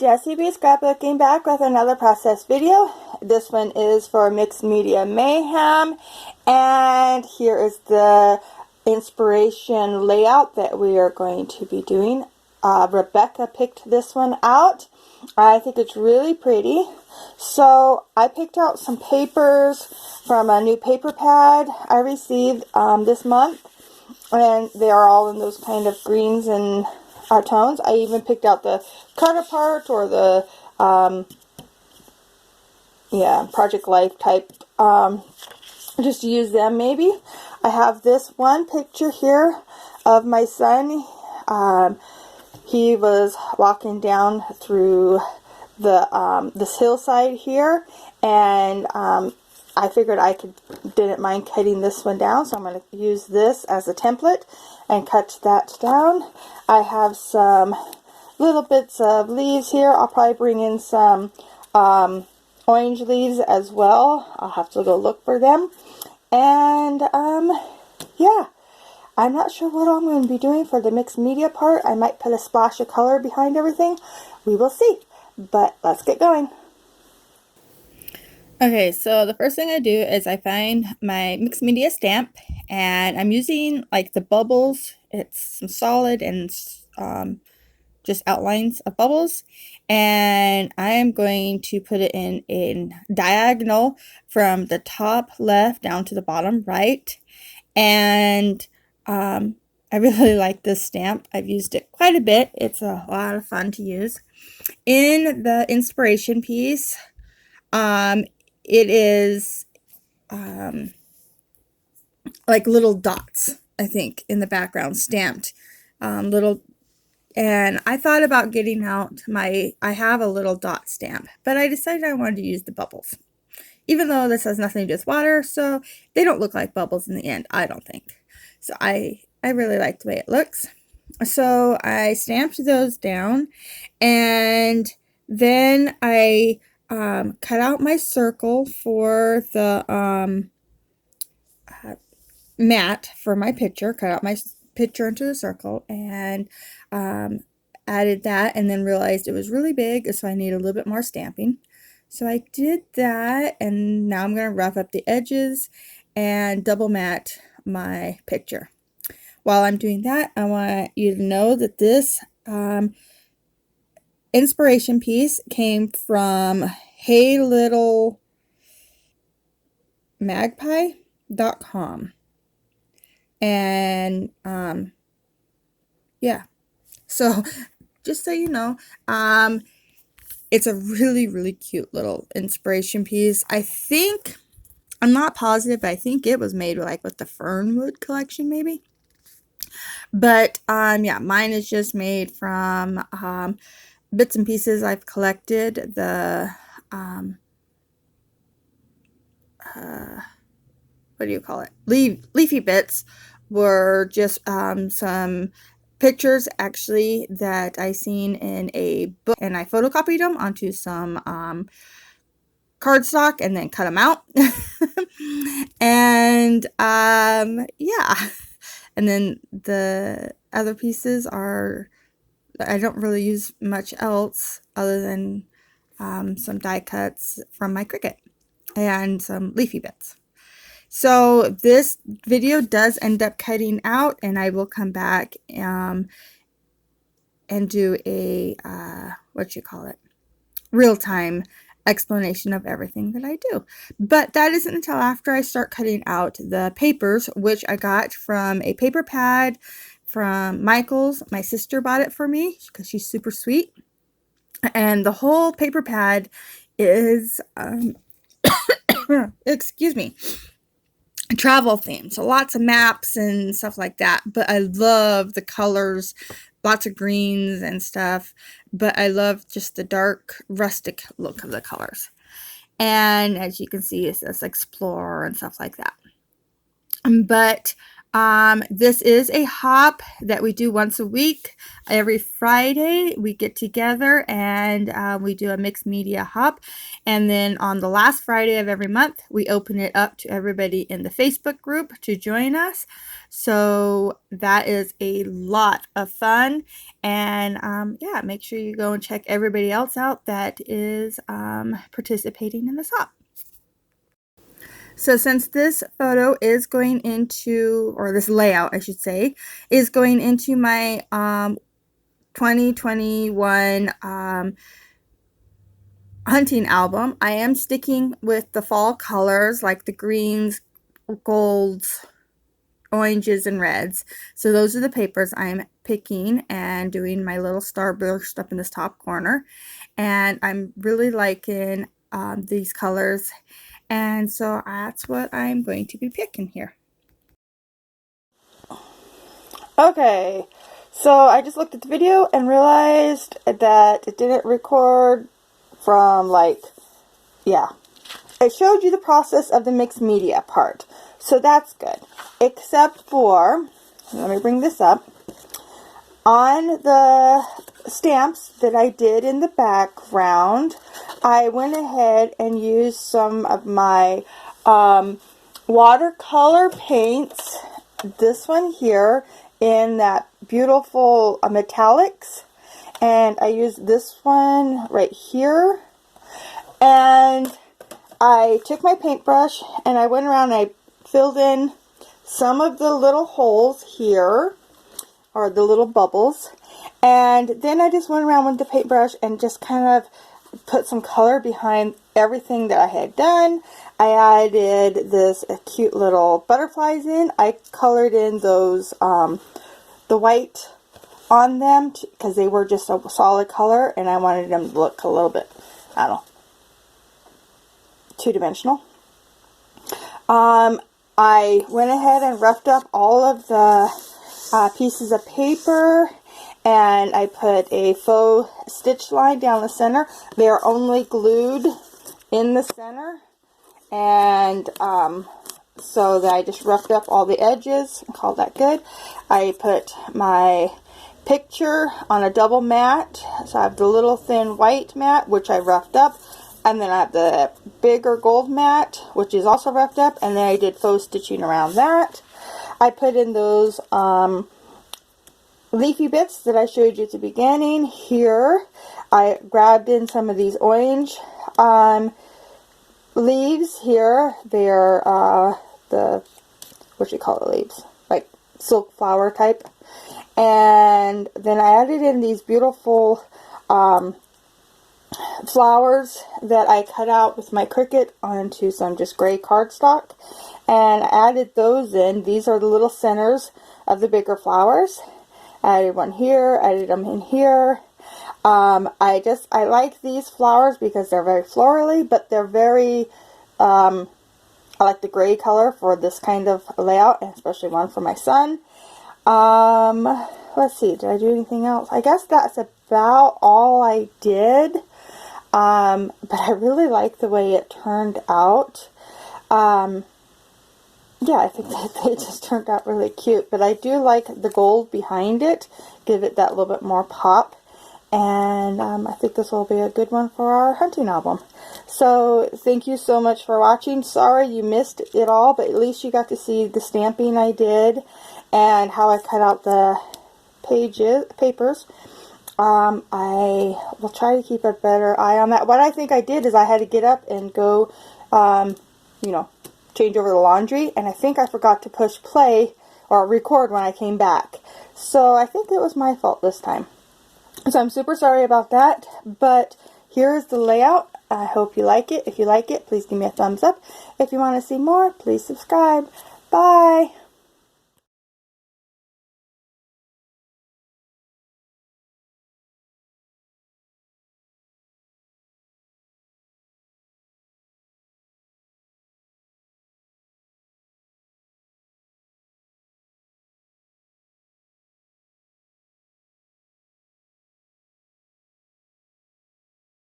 Jessie B. Scrapbooking, back with another process video. This one is for Mixed Media Mayhem, and here is the inspiration layout that we are going to be doing. Rebecca picked this one out. I think it's really pretty. So I picked out some papers from a new paper pad I received this month, and they are all in those kind of greens and tones. I even picked out the cut apart or the Project Life type, just to use them maybe. I have this one picture here of my son. He was walking down through the this hillside here, and I figured didn't mind cutting this one down, so I'm going to use this as a template and cut that down. I have some little bits of leaves here. I'll probably bring in some orange leaves as well. I'll have to go look for them. And yeah, I'm not sure what I'm going to be doing for the mixed media part. I might put a splash of color behind everything. We will see. But let's get going. Okay, so the first thing I do is I find my mixed media stamp, and I'm using like the bubbles. It's some solid and just outlines of bubbles, and I am going to put it in diagonal from the top left down to the bottom right. And I really like this stamp. I've used it quite a bit. It's a lot of fun to use. In the inspiration piece, it is like little dots, I think, in the background, stamped little. And I thought about getting out I have a little dot stamp, but I decided I wanted to use the bubbles, even though this has nothing to do with water, so they don't look like bubbles in the end, I don't think. So I really like the way it looks. So I stamped those down, and then I cut out my circle for the mat for my picture, cut out my picture into the circle, and added that, and then realized it was really big, so I need a little bit more stamping. So I did that, and now I'm going to rough up the edges and double mat my picture. While I'm doing that, I want you to know that this inspiration piece came from heylittlemagpie.com. And yeah, so just so you know, it's a really cute little inspiration piece. I'm not positive, but I think it was made with the Fernwood collection maybe. But yeah, mine is just made from bits and pieces I've collected. The what do you call it? Leafy bits were just some pictures actually that I seen in a book, and I photocopied them onto some cardstock and then cut them out. And yeah, and then the other pieces are, I don't really use much else other than some die cuts from my Cricut and some leafy bits. So this video does end up cutting out, and I will come back and do a real-time explanation of everything that I do. But that isn't until after I start cutting out the papers, which I got from a paper pad from Michael's. My sister bought it for me because she's super sweet, and the whole paper pad is excuse me, travel theme, so lots of maps and stuff like that. But I love the colors, lots of greens and stuff, but I love just the dark rustic look of the colors. And as you can see, it says explore and stuff like that. But This is a hop that we do once a week. Every Friday we get together and we do a mixed media hop. And then on the last Friday of every month, we open it up to everybody in the Facebook group to join us. So that is a lot of fun. And yeah, make sure you go and check everybody else out that is participating in this hop. So since this photo is going into, or this layout I should say, is going into my 2021 hunting album, I am sticking with the fall colors like the greens, golds, oranges, and reds. So those are the papers I'm picking and doing my little starburst up in this top corner. And I'm really liking these colors. And so that's what I'm going to be picking here. Okay, so I just looked at the video and realized that it didn't record from yeah. It showed you the process of the mixed media part. So that's good. Except for, let me bring this up. On the stamps that I did in the background, I went ahead and used some of my watercolor paints. This one here in that beautiful metallics. And I used this one right here. And I took my paintbrush and I went around and I filled in some of the little holes here, or the little bubbles, and then I just went around with the paintbrush and just kind of put some color behind everything that I had done. I added this cute little butterflies in. I colored in those the white on them because they were just a solid color and I wanted them to look a little bit, I don't know, two-dimensional. I went ahead and roughed up all of the pieces of paper, and I put a faux stitch line down the center. They are only glued in the center, and so that I just roughed up all the edges and called that good. I put my picture on a double mat, so I have the little thin white mat, which I roughed up, and then I have the bigger gold mat, which is also roughed up, and then I did faux stitching around that. I put in those leafy bits that I showed you at the beginning here. I grabbed in some of these orange leaves here. They're the, what you call it, leaves? Like silk flower type. And then I added in these beautiful flowers that I cut out with my Cricut onto some just gray cardstock. And I added those in. These are the little centers of the bigger flowers. I added one here, added them in here. I like these flowers because they're very florally, but they're very, I like the gray color for this kind of layout, and especially one for my son. Let's see, did I do anything else? I guess that's about all I did. But I really like the way it turned out. Yeah, I think that they just turned out really cute. But I do like the gold behind it. Give it that little bit more pop. And I think this will be a good one for our hunting album. So, thank you so much for watching. Sorry you missed it all, but at least you got to see the stamping I did. And how I cut out the papers. I will try to keep a better eye on that. What I think I did is I had to get up and go, you know, change over the laundry, and I think I forgot to push play or record when I came back. So I think it was my fault this time. So I'm super sorry about that, but here is the layout. I hope you like it. If you like it, please give me a thumbs up. If you want to see more, please subscribe. Bye!